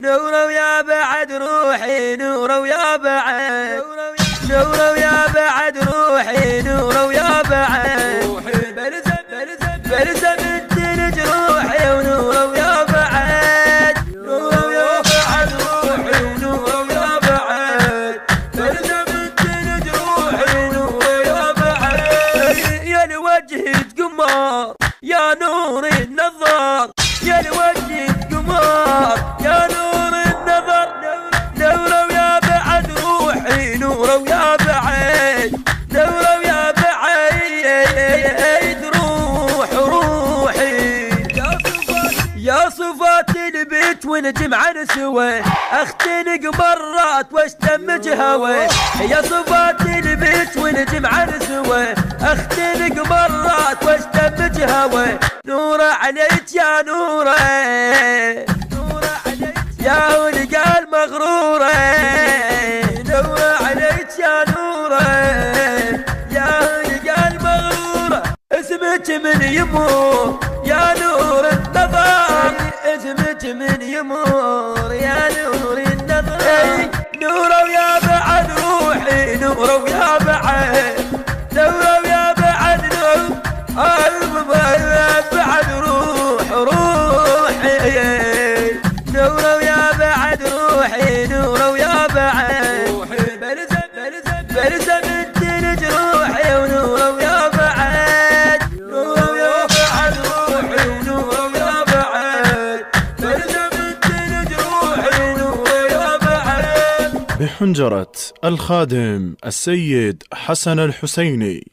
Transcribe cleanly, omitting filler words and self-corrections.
نورة ويا بعد روحي نورة ويا بعد نورة ويا بعد روحي نورة ويا بعد بلزم الدلج روحي ونورة ويا بعد نورة ويا بعد روحي ونورة ويا بعد بلزم الدلج روحي ونورة ويا بعد يا لوجه قمر يا نور النظر يا لوجه قمر يا نور النظر نورة ويا بعد روحي نورة ويا بعد نورة ويا بعد روحي يا صفات البيت ونجمع سوا اختنق مرات واشتمج هوا يا صفات البيت ونجمع سوا اختنق مرات واشتمج هوا نورة عليك يا نورة يا ولقى المغرورة نورة عليك يا نورة يا ولقى المغرورة اسمك من يمور يا نور النظر اسمك من يمور يا نور النظر نورة ويا بعد روحي نورة ويا بعد نورة ويا بعد بعد روحي نورة ويا بعد روحي نورة ويا بعد بلزم الدلج روحي ونورة ويا بعد نورة ويا بعد روحي ونورة ويا بعد بلزم الدلج روحي ونورة ويا بعد. بحنجرة الخادم السيد حسن الحسيني.